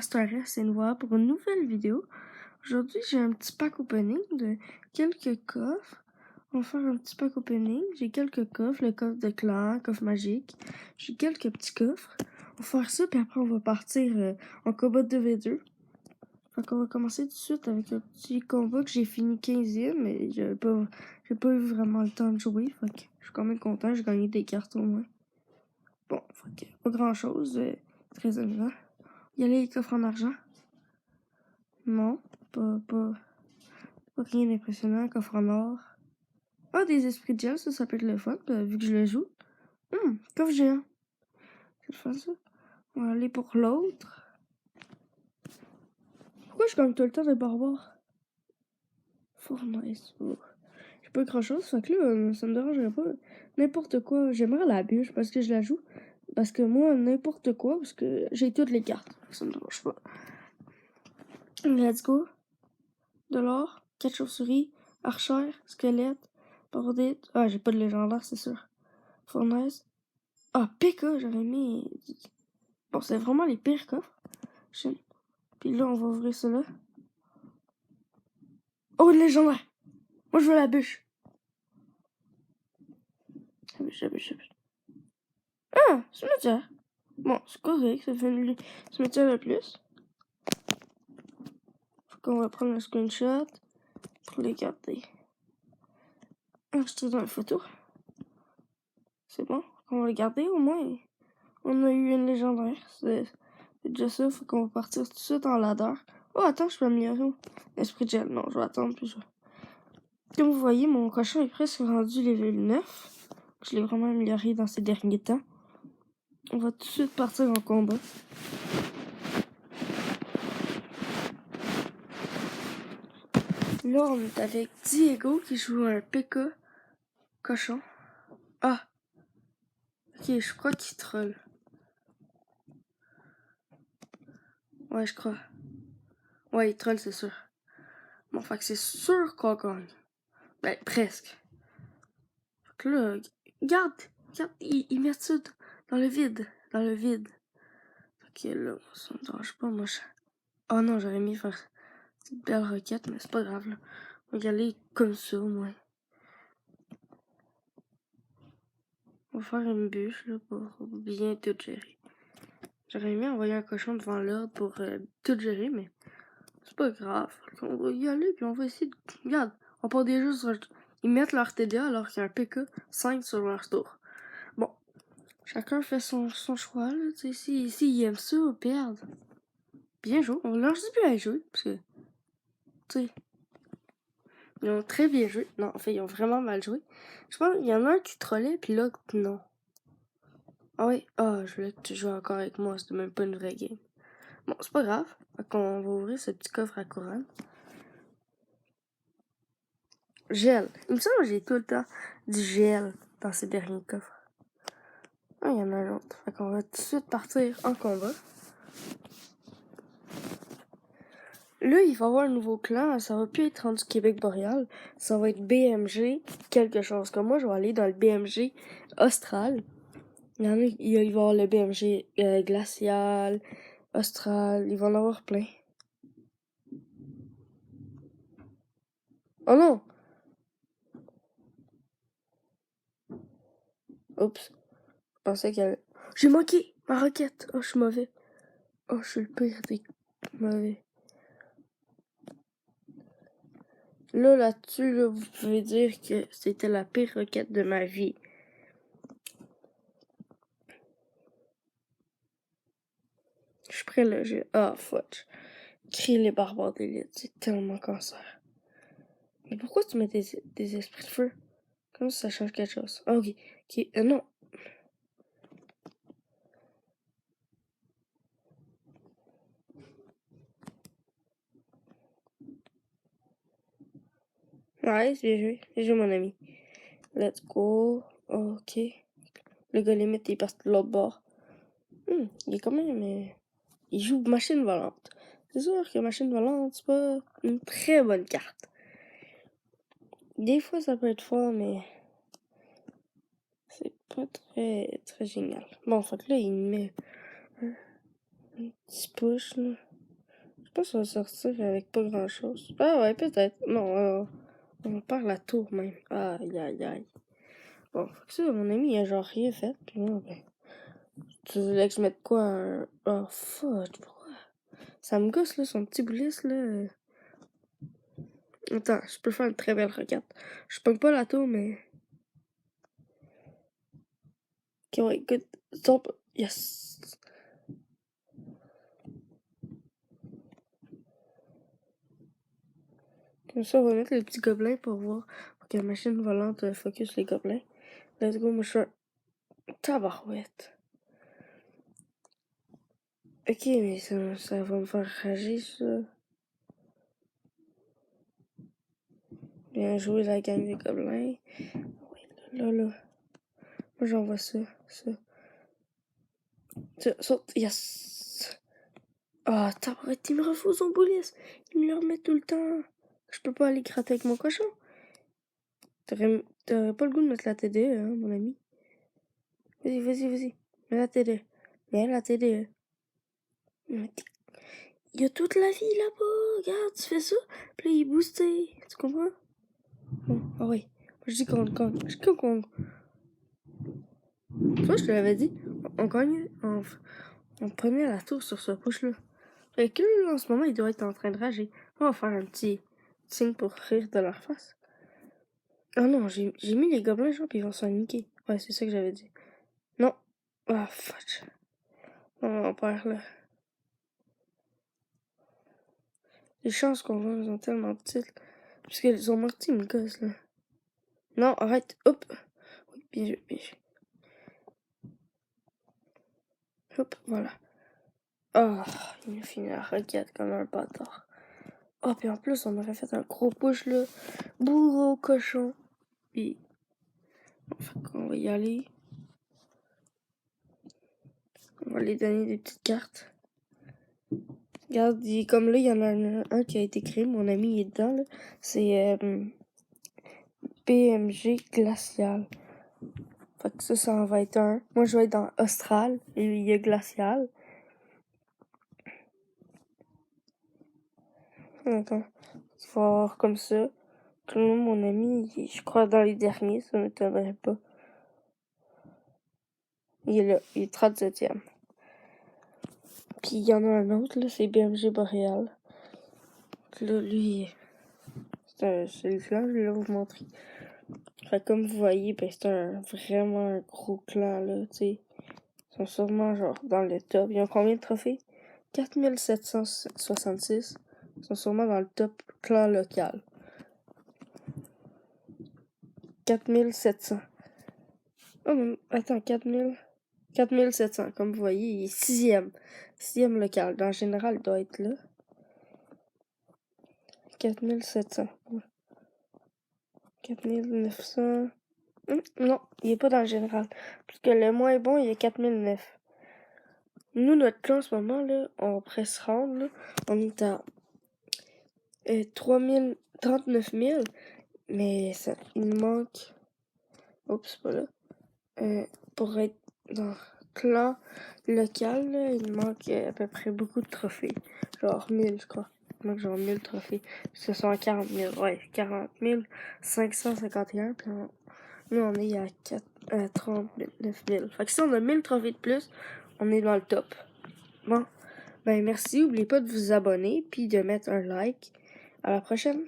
Astorès, c'est Noah pour une nouvelle vidéo. Aujourd'hui, j'ai un petit pack opening de quelques coffres. On va faire un petit pack opening. J'ai quelques coffres, le coffre de clan, coffre magique. J'ai quelques petits coffres. On va faire ça, puis après, on va partir en combat 2v2. Fait qu'on va commencer tout de suite avec un petit combat que j'ai fini 15e, mais j'ai pas eu vraiment le temps de jouer. Fait que je suis quand même content, j'ai gagné des cartes au moins. Bon, fait que pas grand chose, très amusant. Y a les coffres en argent? Non, pas rien d'impressionnant. Coffre en or. Ah, des esprits de gel, ça peut être le fun, vu que je le joue. Coffre géant. C'est le fun, ça. On va aller pour l'autre. Pourquoi je gagne tout le temps des barbares? Fournaise. Oh. J'ai pas grand chose, fait que là, ça me dérangerait pas. N'importe quoi. J'aimerais la bûche parce que je la joue. Parce que moi, n'importe quoi, parce que j'ai toutes les cartes. Ça me dérange pas. Let's go. De l'or, 4 chauves-souris, archère, squelette, bordite. Ah, j'ai pas de légendaire, c'est sûr. Fournaise. Ah, PK, j'aurais mis. Bon, c'est vraiment les pires coffres. Puis là, on va ouvrir cela. Oh, une légendaire! Moi, je veux la bûche. La bûche. Ah, cimetière. Bon, c'est correct, ça fait une cimetière de plus. Faut qu'on va prendre un screenshot pour les garder. Enregistrer dans la photo. C'est bon, on va les garder au moins. On a eu une légendaire. C'est déjà ça, faut qu'on va partir tout de suite en ladder. Oh, attends, je peux améliorer l'esprit de gel. Non, je vais attendre plus. Comme vous voyez, mon cochon est presque rendu level 9. Je l'ai vraiment amélioré dans ces derniers temps. On va tout de suite partir en combat. Là, on est avec Diego qui joue un PK cochon. Ah! Ok, je crois qu'il troll. Ouais, je crois. Ouais, il troll, c'est sûr. Bon, fait que c'est sûr qu'on gagne. Ben, presque. Fait que là, regarde, ils mettent ça dans le vide. Ok, là, ça me dérange pas, moi. Oh non, j'aurais mis faire une belle requête, mais c'est pas grave, là. On va y aller comme ça, au moins. On va faire une bûche, là, pour bien tout gérer. J'aurais aimé envoyer un cochon devant l'ordre pour tout gérer, mais c'est pas grave. On va y aller, puis on va essayer de... Regarde, on part déjà sur... Ils mettent leur TDA alors qu'il y a un PK 5 sur leur tour. Bon, chacun fait son choix, là, tu sais, si ils aiment ça ou perdre. Bien joué, on leur dit bien joué, parce que, tu sais, ils ont très bien joué. Non, en fait, ils ont vraiment mal joué. Je pense qu'il y en a un qui trollait, puis l'autre, non. Ah oui, je voulais que tu joues encore avec moi, c'était même pas une vraie game. Bon, c'est pas grave, fait qu'on va ouvrir ce petit coffre à couronne. Gel. Il me semble que j'ai tout le temps du gel dans ces derniers coffres. Ah, il y en a un autre. Fait qu'on va tout de suite partir en combat. Là, il va y avoir un nouveau clan. Ça va plus être rendu Québec Boréal. Ça va être BMG quelque chose. Comme moi, je vais aller dans le BMG Austral. Il y en a, il va y avoir le BMG Glacial, Austral. Il va en avoir plein. Oh non! Oups. Je pensais qu'elle... J'ai manqué ma roquette. Oh, je suis mauvais. Oh, je suis le pire des mauvais. Là-dessus, vous pouvez dire que c'était la pire requête de ma vie. Je suis prêt là, fudge. Créer les barbares d'élite, c'est tellement cancer. Mais pourquoi tu mets des esprits de feu? Comme ça change quelque chose. Ah, ok. Non. Ouais, c'est bien joué. Bien joué, mon ami. Let's go. Ok. Le gars limite, il passe de l'autre bord. Il est quand même... il joue machine volante. C'est sûr que machine volante, c'est pas une très bonne carte. Des fois, ça peut être fort, mais c'est pas très génial. Bon, en fait, là, il met un petit push, là. pense que ça va sortir avec pas grand chose. Ah ouais, peut-être. Non, on perd la tour même. Aïe, aïe, aïe. Bon, ça, mon ami, il a genre rien fait. Puis là, ben, tu voulais que je mette quoi? Oh, fuck, pourquoi? Ça me gosse, là, son petit boulis, là. Attends, je peux faire une très belle requête. Je pogne pas la tour, mais... Ok, ouais, good. Stop. Yes. Comme ça, on va mettre les petits gobelins pour voir. Pour que la machine volante focus les gobelins. Let's go, moi, je suis un tabarouette. Ok, mais ça va me faire rager, ça. Bien joué, la gang des gobelins. Oui, là. Moi, j'envoie ça. Saute, yes! Ah, tabarouette, il me refuse son boulis. Il me le remet tout le temps. Je peux pas aller gratter avec mon cochon. T'aurais pas le goût de mettre la TDE, hein, mon ami. Vas-y. Mets la TDE. Mets la TDE. Il y a toute la vie là-bas. Regarde, tu fais ça. Puis là, il est boosté. Tu comprends? Bon, ah oui. Je dis qu'on gagne. Je dis qu'on gagne. Tu vois, je te l'avais dit. On gagne. On prenait la tour sur ce push-là. Fait que là, en ce moment, il doit être en train de rager. On va faire un petit signe pour rire de leur face. Ah non, j'ai mis les gobelins, genre, puis ils vont s'en niquer. Ouais, c'est ça que j'avais dit. Non. Ah, fuck. Non, on perd là. Les chances qu'on gagne sont tellement petites. Parce qu'ils ont morti une gosse, là. Non, arrête. Hop. Oui, bien joué. Hop, voilà. Ah, il a fini la requête comme un bâtard. Oh, puis en plus, on aurait fait un gros push, là. Bourreau cochon. Puis, enfin, on va y aller. On va lui donner des petites cartes. Regarde, comme là, il y en a un qui a été créé. Mon ami il est dedans, là. C'est PMG Glacial. Fait que ça en va être un. Moi, je vais être dans Austral. Et il y a Glacial. Attends. Tu vas voir comme ça. Tout le monde, mon ami, je crois dans les derniers, ça ne m'étonnerait pas. Il est là, il est 37e. Puis il y en a un autre, là, c'est BMG Boréal. Là, lui, c'est le clan, je vais vous montrer. Fait comme vous voyez, ben, c'est vraiment un gros clan, là, tu sais. Ils sont sûrement, genre, dans le top. Ils ont combien de trophées? 4766. Ils sont sûrement dans le top clan local. 4700. Oh, mais attends, 4700, comme vous voyez, il est 6e. 6e local. En général, il doit être là. 4700. 4900. Non, il est pas dans le général. Parce que le moins bon, il est 4009. Nous, notre clan en ce moment, là, on pourrait se rendre, là. On est à 39 000. Mais ça, il nous manque. Oups, c'est pas là. Pour être dans le clan local, là, il nous manque à peu près beaucoup de trophées. Genre 1000, je crois. Il manque genre 1000 trophées. Ce sont 40 000. Ouais, 40 551. Puis nous, on est à 39 000. Fait que si on a 1000 trophées de plus, on est dans le top. Bon, ben merci. N'oubliez pas de vous abonner puis de mettre un like. À la prochaine.